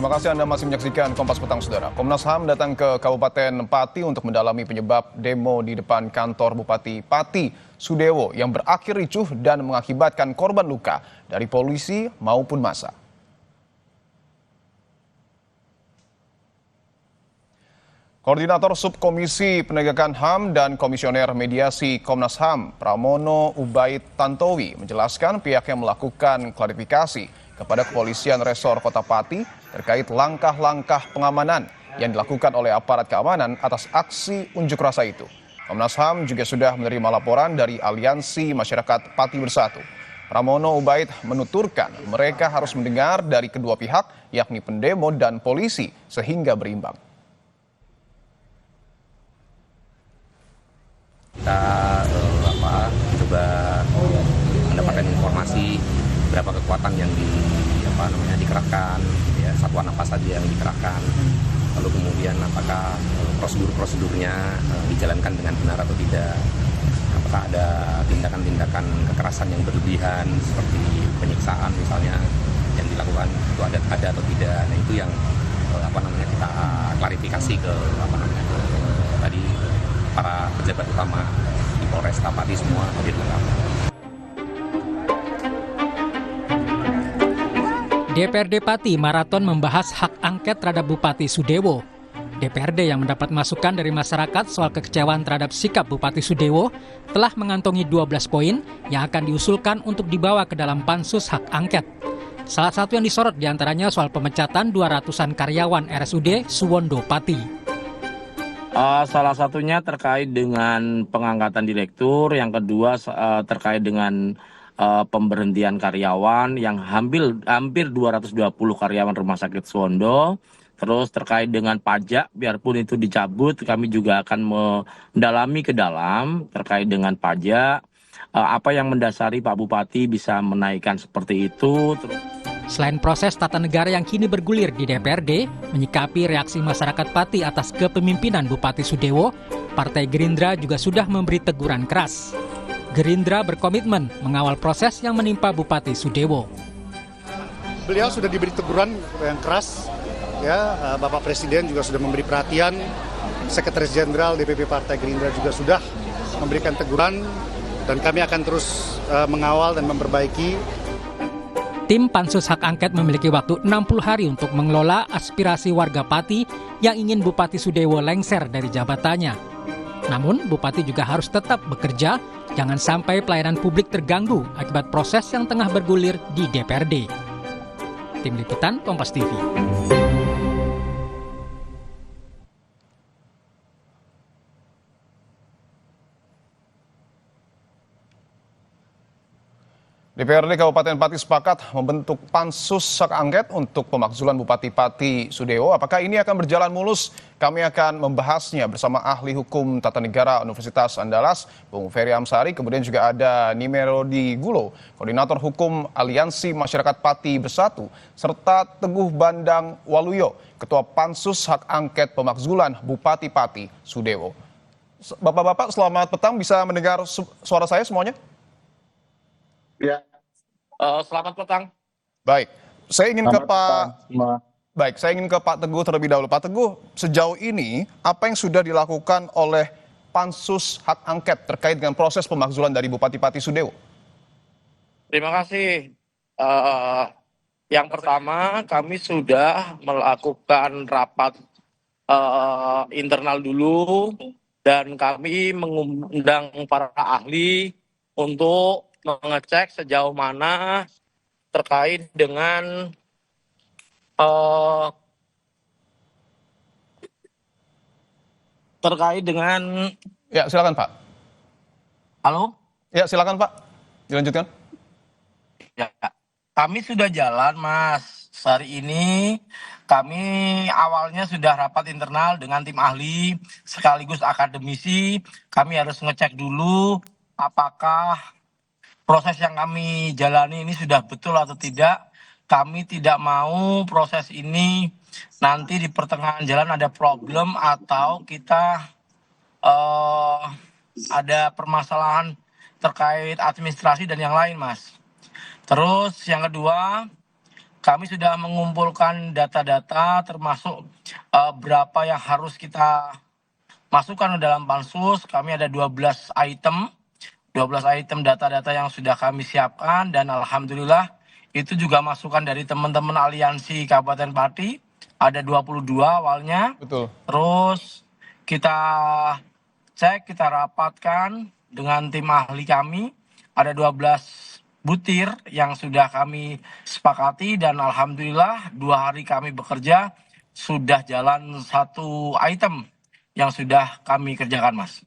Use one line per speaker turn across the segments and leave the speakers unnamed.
Terima kasih Anda masih menyaksikan Kompas Petang, Saudara. Komnas HAM datang ke Kabupaten Pati untuk mendalami penyebab demo di depan kantor Bupati Pati Sudewo yang berakhir ricuh dan mengakibatkan korban luka dari polisi maupun massa. Koordinator Subkomisi Penegakan HAM dan Komisioner Mediasi Komnas HAM, Pramono Ubaid Tantowi, menjelaskan pihaknya melakukan klarifikasi kepada Kepolisian Resor Kota Pati terkait langkah-langkah pengamanan yang dilakukan oleh aparat keamanan atas aksi unjuk rasa itu. Komnas HAM juga sudah menerima laporan dari Aliansi Masyarakat Pati Bersatu. Pramono Ubaid menuturkan mereka harus mendengar dari kedua pihak, yakni pendemo dan polisi, sehingga berimbang.
Kita coba mendapatkan informasi berapa kekuatan yang dikerahkan, ya, satuan apa saja yang dikerahkan, lalu kemudian apakah prosedur-prosedurnya dijalankan dengan benar atau tidak, apakah ada tindakan-tindakan kekerasan yang berlebihan seperti penyiksaan misalnya yang dilakukan itu ada atau tidak. Nah itu yang kita klarifikasi ke tadi para pejabat utama di Polresta Pati semua hadir lengkap.
DPRD Pati maraton membahas hak angket terhadap Bupati Sudewo. DPRD yang mendapat masukan dari masyarakat soal kekecewaan terhadap sikap Bupati Sudewo telah mengantongi 12 poin yang akan diusulkan untuk dibawa ke dalam pansus hak angket. Salah satu yang disorot diantaranya soal pemecatan 200-an karyawan RSUD Suwondo Pati.
Salah satunya terkait dengan pengangkatan direktur, yang kedua terkait dengan pemberhentian karyawan yang hampir 220 karyawan Rumah Sakit Suwondo. Terus terkait dengan pajak, biarpun itu dicabut, kami juga akan mendalami ke dalam terkait dengan pajak. Apa yang mendasari Pak Bupati bisa menaikkan seperti itu.
Selain proses tata negara yang kini bergulir di DPRD, menyikapi reaksi masyarakat Pati atas kepemimpinan Bupati Sudewo, Partai Gerindra juga sudah memberi teguran keras. Gerindra berkomitmen mengawal proses yang menimpa Bupati Sudewo.
Beliau sudah diberi teguran yang keras, ya. Bapak Presiden juga sudah memberi perhatian, Sekretaris Jenderal DPP Partai Gerindra juga sudah memberikan teguran, dan kami akan terus mengawal dan memperbaiki.
Tim Pansus Hak Angket memiliki waktu 60 hari untuk mengelola aspirasi warga Pati yang ingin Bupati Sudewo lengser dari jabatannya. Namun, Bupati juga harus tetap bekerja, jangan sampai pelayanan publik terganggu akibat proses yang tengah bergulir di DPRD. Tim Liputan Kompas TV.
DPRD Kabupaten Pati sepakat membentuk pansus hak angket untuk pemakzulan Bupati Pati Sudewo. Apakah ini akan berjalan mulus? Kami akan membahasnya bersama ahli hukum tata negara Universitas Andalas, Bung Ferry Amsari, kemudian juga ada Nimerodi Gulo, Koordinator Hukum Aliansi Masyarakat Pati Bersatu, serta Teguh Bandang Waluyo, Ketua Pansus Hak Angket Pemakzulan Bupati Pati Sudewo. Bapak-bapak, selamat petang, bisa mendengar suara saya semuanya?
Ya.
Selamat petang.
Baik, saya ingin ke Pak Teguh terlebih dahulu. Pak Teguh, sejauh ini apa yang sudah dilakukan oleh Pansus Hak Angket terkait dengan proses pemakzulan dari Bupati Pati Sudewo?
Terima kasih. Yang pertama, kami sudah melakukan rapat internal dulu, dan kami mengundang para ahli untuk mengecek sejauh mana terkait dengan
Ya, silakan Pak.
Halo?
Ya, silakan Pak. Dilanjutkan.
Ya, kami sudah jalan, Mas. Hari ini kami awalnya sudah rapat internal dengan tim ahli sekaligus akademisi. Kami harus ngecek dulu apakah proses yang kami jalani ini sudah betul atau tidak. Kami tidak mau proses ini nanti di pertengahan jalan ada problem atau kita ada permasalahan terkait administrasi dan yang lain, Mas. Terus yang kedua, kami sudah mengumpulkan data-data termasuk berapa yang harus kita masukkan ke dalam pansus. Kami ada 12 item data-data yang sudah kami siapkan, dan alhamdulillah itu juga masukan dari teman-teman aliansi Kabupaten Pati. Ada 22 awalnya.
Betul.
Terus kita cek, kita rapatkan dengan tim ahli kami. Ada 12 butir yang sudah kami sepakati, dan alhamdulillah 2 hari kami bekerja sudah jalan 1 item yang sudah kami kerjakan, Mas.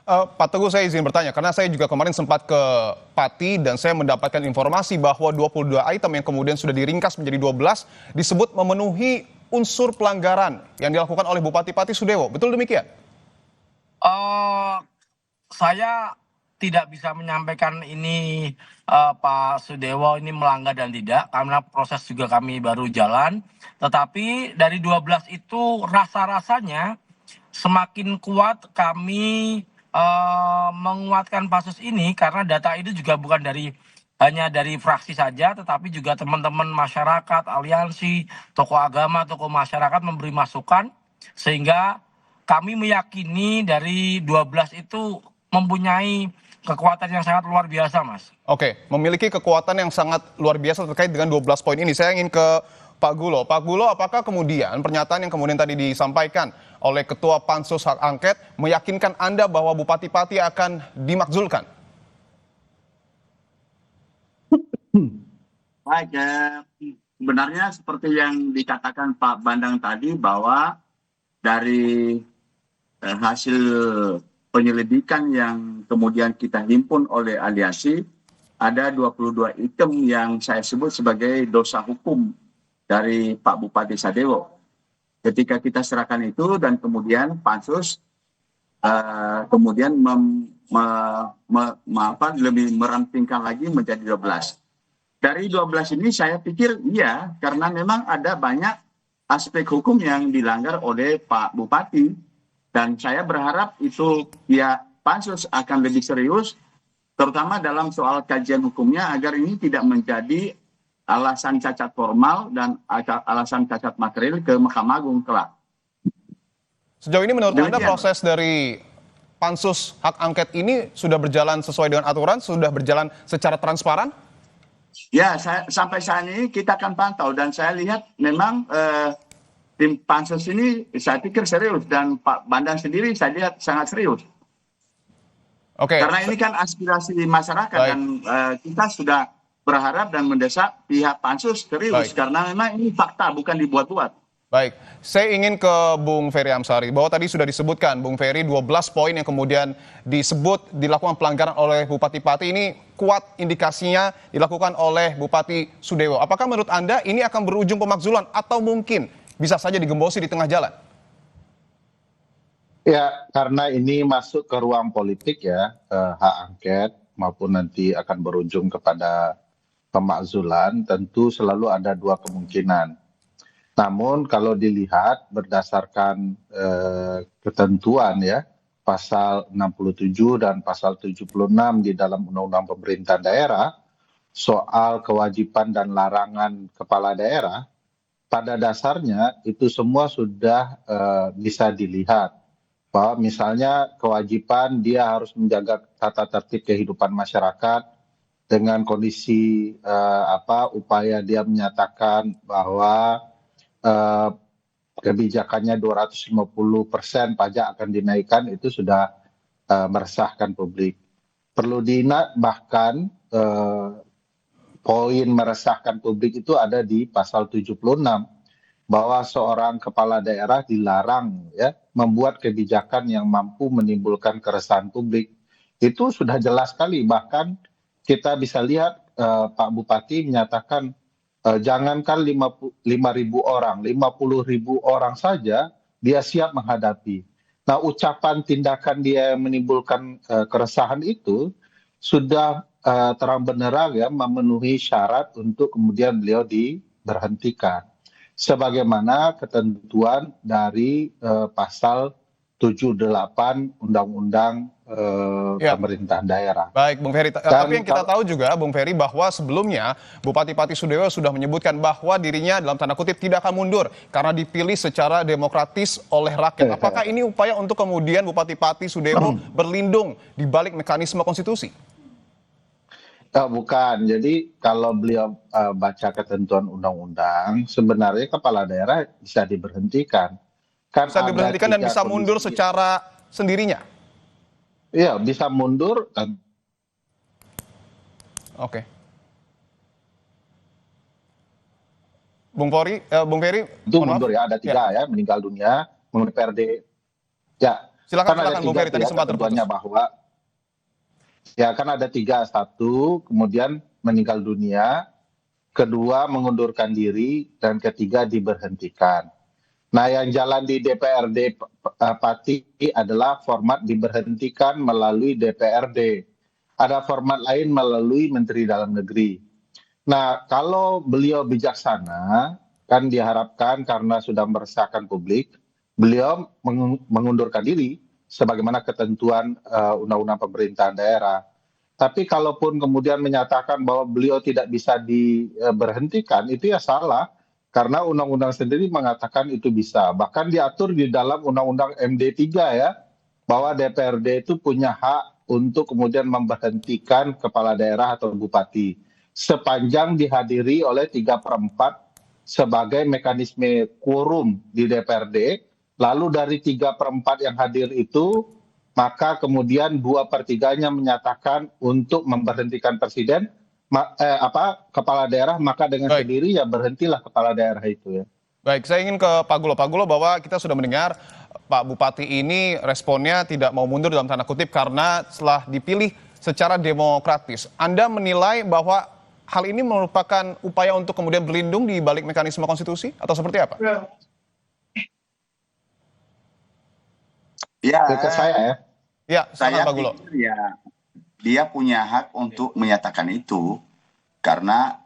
Pak Teguh, saya izin bertanya, karena saya juga kemarin sempat ke Pati dan saya mendapatkan informasi bahwa 22 item yang kemudian sudah diringkas menjadi 12 disebut memenuhi unsur pelanggaran yang dilakukan oleh Bupati Pati Sudewo. Betul demikian?
Saya tidak bisa menyampaikan ini Pak Sudewo ini melanggar dan tidak, karena proses juga kami baru jalan. Tetapi dari 12 itu rasa-rasanya semakin kuat kami menguatkan pansus ini, karena data itu juga bukan hanya dari fraksi saja, tetapi juga teman-teman masyarakat, aliansi, tokoh agama, tokoh masyarakat memberi masukan, sehingga kami meyakini dari 12 itu mempunyai kekuatan yang sangat luar biasa, Mas.
Oke, memiliki kekuatan yang sangat luar biasa terkait dengan 12 poin ini. Saya ingin ke Pak Gulo. Pak Gulo, apakah kemudian pernyataan yang kemudian tadi disampaikan oleh Ketua Pansus Hak Angket meyakinkan Anda bahwa Bupati Pati akan dimakzulkan?
Baik, sebenarnya seperti yang dikatakan Pak Bandang tadi, bahwa dari hasil penyelidikan yang kemudian kita himpun oleh aliansi, ada 22 item yang saya sebut sebagai dosa hukum dari Pak Bupati Sudewo. Ketika kita serahkan itu, dan kemudian pansus kemudian lebih merampingkan lagi menjadi 12. Dari 12 ini saya pikir iya, karena memang ada banyak aspek hukum yang dilanggar oleh Pak Bupati, dan saya berharap itu ya pansus akan lebih serius, terutama dalam soal kajian hukumnya, agar ini tidak menjadi alasan cacat formal dan alasan cacat material ke Mahkamah Agung kelak.
Sejauh ini menurut Anda
Demikian.
proses dari Pansus Hak Angket ini sudah berjalan sesuai dengan aturan, sudah berjalan secara transparan?
Ya, sampai saat ini kita akan pantau, dan saya lihat memang tim pansus ini saya pikir serius, dan Pak Bandang sendiri saya lihat sangat serius.
Oke.
Karena ini kan aspirasi masyarakat.
Baik.
Dan kita sudah berharap dan mendesak pihak pansus serius.
Baik.
Karena memang ini fakta, bukan dibuat-buat.
Baik, saya ingin ke Bung Ferry Amsari, bahwa tadi sudah disebutkan, Bung Ferry, 12 poin yang kemudian disebut dilakukan pelanggaran oleh Bupati Pati ini kuat indikasinya dilakukan oleh Bupati Sudewo. Apakah menurut Anda ini akan berujung pemakzulan atau mungkin bisa saja digembosi di tengah jalan?
Ya, karena ini masuk ke ruang politik ya, hak angket maupun nanti akan berujung kepada pemakzulan, tentu selalu ada 2 kemungkinan. Namun kalau dilihat berdasarkan ketentuan ya, pasal 67 dan pasal 76 di dalam Undang-Undang Pemerintahan Daerah soal kewajiban dan larangan kepala daerah, pada dasarnya itu semua sudah bisa dilihat. Bahwa misalnya kewajiban dia harus menjaga tata tertib kehidupan masyarakat dengan kondisi upaya dia menyatakan bahwa kebijakannya 250% pajak akan dinaikkan, itu sudah meresahkan publik. Perlu diingat bahkan poin meresahkan publik itu ada di pasal 76, bahwa seorang kepala daerah dilarang ya membuat kebijakan yang mampu menimbulkan keresahan publik. Itu sudah jelas sekali, bahkan kita bisa lihat Pak Bupati menyatakan jangankan 5.000 orang, 50.000 orang saja dia siap menghadapi. Nah, ucapan tindakan dia yang menimbulkan keresahan itu sudah terang benerang ya memenuhi syarat untuk kemudian beliau diberhentikan. Sebagaimana ketentuan dari pasal 78 Undang-Undang
Ya.
Pemerintahan Daerah.
Baik, Bung Ferry. Tapi yang kita tahu juga, Bung Ferry, bahwa sebelumnya Bupati Pati Sudewo sudah menyebutkan bahwa dirinya dalam tanda kutip tidak akan mundur karena dipilih secara demokratis oleh rakyat. Apakah ini upaya untuk kemudian Bupati Pati Sudewo berlindung di balik mekanisme konstitusi?
Bukan. Jadi kalau beliau baca ketentuan undang-undang, sebenarnya kepala daerah bisa diberhentikan. Kan
Bisa
ada
diberhentikan dan
3
bisa mundur
kondisi.
secara sendirinya?
Iya, bisa mundur.
Oke. Bung Ferry,
Itu
mohon maaf.
mundur ya, ada 3 ya, meninggal dunia, mengenai PRD. Ya,
Silakan,
kan ada
Bung
3
Ferry, tadi
ya,
sempat terputus.
ketentuannya bahwa ya kan ada 3, 1 kemudian meninggal dunia, kedua mengundurkan diri, dan ketiga diberhentikan. Nah, yang jalan di DPRD Pati adalah format diberhentikan melalui DPRD. Ada format lain melalui Menteri Dalam Negeri. Nah, kalau beliau bijaksana, kan diharapkan karena sudah meresahkan publik, beliau mengundurkan diri sebagaimana ketentuan Undang-Undang Pemerintahan Daerah. Tapi kalaupun kemudian menyatakan bahwa beliau tidak bisa diberhentikan, itu ya salah. Karena undang-undang sendiri mengatakan itu bisa. Bahkan diatur di dalam Undang-Undang MD3 ya, bahwa DPRD itu punya hak untuk kemudian memberhentikan kepala daerah atau bupati. Sepanjang dihadiri oleh 3/4 sebagai mekanisme quorum di DPRD, lalu dari 3/4 yang hadir itu, maka kemudian 2/3-nya menyatakan untuk memberhentikan presiden, kepala daerah, maka dengan
Baik.
sendiri ya berhentilah kepala daerah itu ya.
Baik, saya ingin ke Pak Gulo. Pak Gulo, bahwa kita sudah mendengar Pak Bupati ini responnya tidak mau mundur dalam tanda kutip karena setelah dipilih secara demokratis. Anda menilai bahwa hal ini merupakan upaya untuk kemudian berlindung di balik mekanisme konstitusi atau seperti apa?
Ya,
Ke saya ya.
Ya,
saya
silakan Pak Gulo.
pikir ya dia punya hak untuk menyatakan itu karena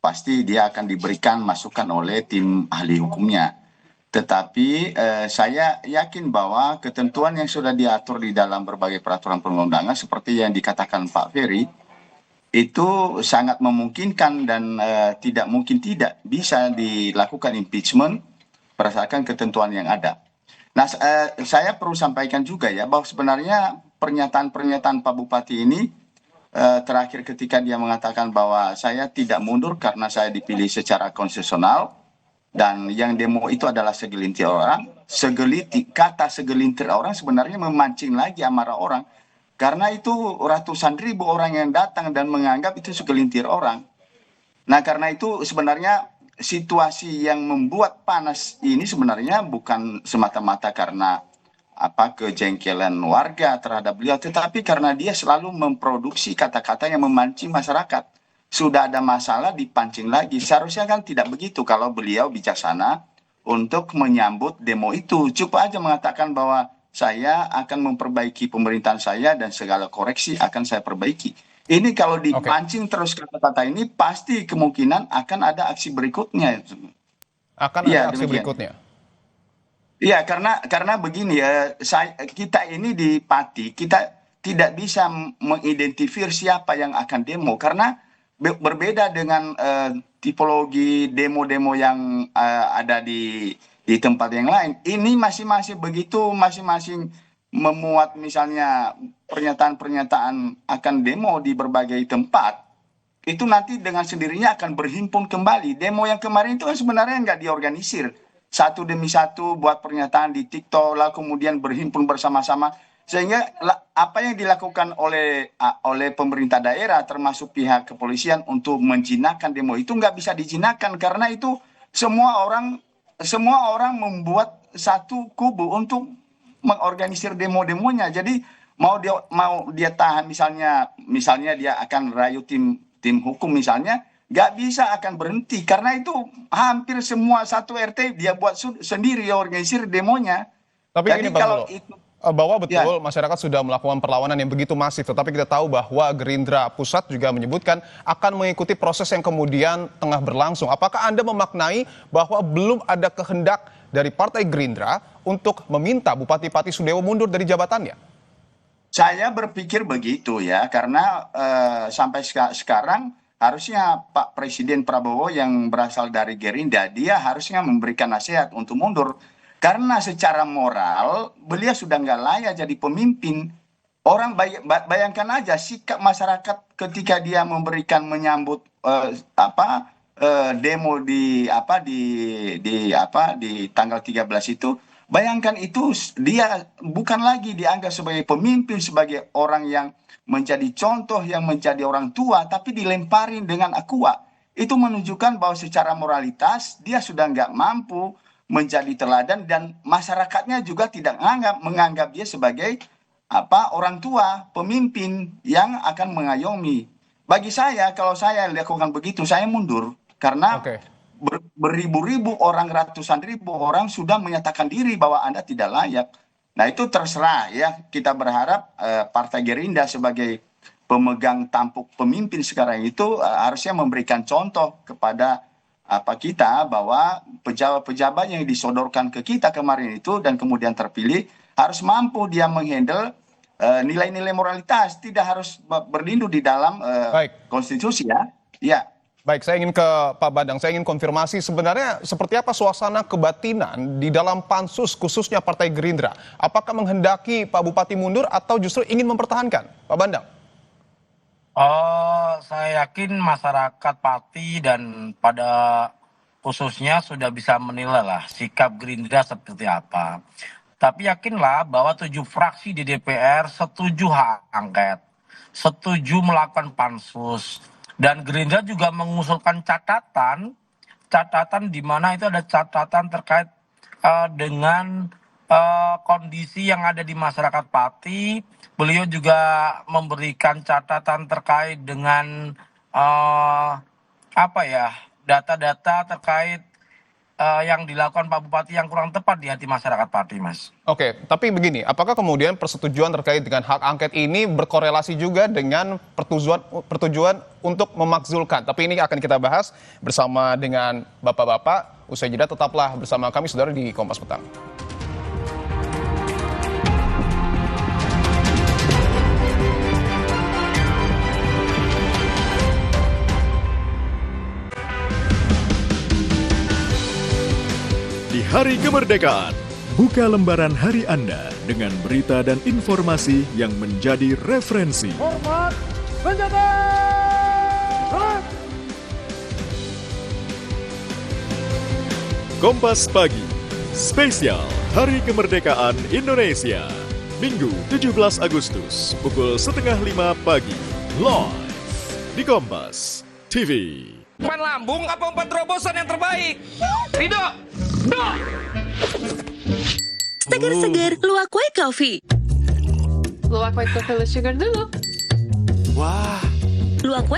pasti dia akan diberikan masukan oleh tim ahli hukumnya. Tetapi saya yakin bahwa ketentuan yang sudah diatur di dalam berbagai peraturan perundang-undangan seperti yang dikatakan Pak Ferry itu sangat memungkinkan dan tidak mungkin tidak bisa dilakukan impeachment berdasarkan ketentuan yang ada. Nah, saya perlu sampaikan juga ya bahwa sebenarnya pernyataan-pernyataan Pak Bupati ini terakhir ketika dia mengatakan bahwa saya tidak mundur karena saya dipilih secara konstitusional dan yang demo itu adalah segelintir orang. Kata segelintir orang sebenarnya memancing lagi amarah orang karena itu ratusan ribu orang yang datang dan menganggap itu segelintir orang. Nah, karena itu sebenarnya situasi yang membuat panas ini sebenarnya bukan semata-mata karena kejengkelan warga terhadap beliau, tetapi karena dia selalu memproduksi kata-kata yang memancing masyarakat. Sudah ada masalah dipancing lagi. Seharusnya kan tidak begitu kalau beliau bijaksana untuk menyambut demo itu. Cukup aja mengatakan bahwa saya akan memperbaiki pemerintahan saya dan segala koreksi akan saya perbaiki. Ini kalau dipancing terus kata-kata ini pasti kemungkinan akan ada aksi berikutnya.
Akan ada aksi berikutnya.
Iya, karena begini ya, kita ini di Pati, kita tidak bisa mengidentifikasi siapa yang akan demo karena berbeda dengan tipologi demo-demo yang ada di tempat yang lain. Ini masing-masing begitu, masing-masing memuat misalnya pernyataan-pernyataan akan demo di berbagai tempat, itu nanti dengan sendirinya akan berhimpun kembali. Demo yang kemarin itu kan sebenarnya nggak diorganisir. Satu demi satu buat pernyataan di TikTok, lalu kemudian berhimpun bersama-sama. Sehingga apa yang dilakukan oleh pemerintah daerah termasuk pihak kepolisian untuk menjinakkan demo itu nggak bisa dijinakkan karena itu semua orang membuat satu kubu untuk mengorganisir demo-demonya. Jadi mau dia tahan misalnya dia akan rayu tim hukum misalnya, nggak bisa akan berhenti karena itu hampir semua satu RT dia buat sendiri organisir demonya.
Tapi
jadi
ini Pak
kalau
Gulo,
itu
bahwa betul masyarakat sudah melakukan perlawanan yang begitu masif, tetapi kita tahu bahwa Gerindra Pusat juga menyebutkan akan mengikuti proses yang kemudian tengah berlangsung. Apakah Anda memaknai bahwa belum ada kehendak dari Partai Gerindra untuk meminta Bupati Pati Sudewo mundur dari jabatannya?
Saya berpikir begitu ya, karena sampai sekarang harusnya Pak Presiden Prabowo yang berasal dari Gerindra, dia harusnya memberikan nasihat untuk mundur. Karena secara moral, beliau sudah nggak layak jadi pemimpin. Orang bayangkan aja sikap masyarakat ketika dia menyambut demo di tanggal 13 itu. Bayangkan itu dia bukan lagi dianggap sebagai pemimpin, sebagai orang yang menjadi contoh, yang menjadi orang tua, tapi dilemparin dengan aqua. Itu menunjukkan bahwa secara moralitas dia sudah nggak mampu menjadi teladan, dan masyarakatnya juga tidak menganggap dia sebagai orang tua, pemimpin yang akan mengayomi. Bagi saya, kalau saya lakukan begitu, saya mundur. Karena beribu-ribu orang, ratusan ribu orang sudah menyatakan diri bahwa Anda tidak layak. Nah, itu terserah ya. Kita berharap Partai Gerindra sebagai pemegang tampuk pemimpin sekarang itu harusnya memberikan contoh kepada kita, bahwa pejabat-pejabat yang disodorkan ke kita kemarin itu dan kemudian terpilih harus mampu dia menghandle nilai-nilai moralitas, tidak harus berlindung di dalam konstitusi ya. Ya.
Baik, saya ingin ke Pak Badang. Saya ingin konfirmasi sebenarnya seperti apa suasana kebatinan di dalam pansus khususnya Partai Gerindra. Apakah menghendaki Pak Bupati mundur atau justru ingin mempertahankan? Pak Badang.
Saya yakin masyarakat Pati dan pada khususnya sudah bisa menilai lah sikap Gerindra seperti apa. Tapi yakinlah bahwa 7 fraksi di DPR setuju hak angket, setuju melakukan pansus. Dan Gerindra juga mengusulkan catatan di mana itu ada catatan terkait dengan kondisi yang ada di masyarakat Pati. Beliau juga memberikan catatan terkait dengan data-data terkait yang dilakukan Pak Bupati yang kurang tepat di hati masyarakat Pati, Mas.
Oke, tapi begini, apakah kemudian persetujuan terkait dengan hak angket ini berkorelasi juga dengan persetujuan untuk memakzulkan? Tapi ini akan kita bahas bersama dengan Bapak-Bapak. Usai jeda tetaplah bersama kami, saudara, di Kompas Petang.
Di Hari Kemerdekaan, buka lembaran hari Anda dengan berita dan informasi yang menjadi referensi.
Hormat senjata!
Kompas Pagi, spesial Hari Kemerdekaan Indonesia. Minggu 17 Agustus, pukul 4:30 pagi, live di Kompas TV.
Umpan lambung apa umpan terobosan yang terbaik? Ridho!
Segar-segar luwak white coffee.
Luwak white coffee with sugar dulu.
Wah. Luwak white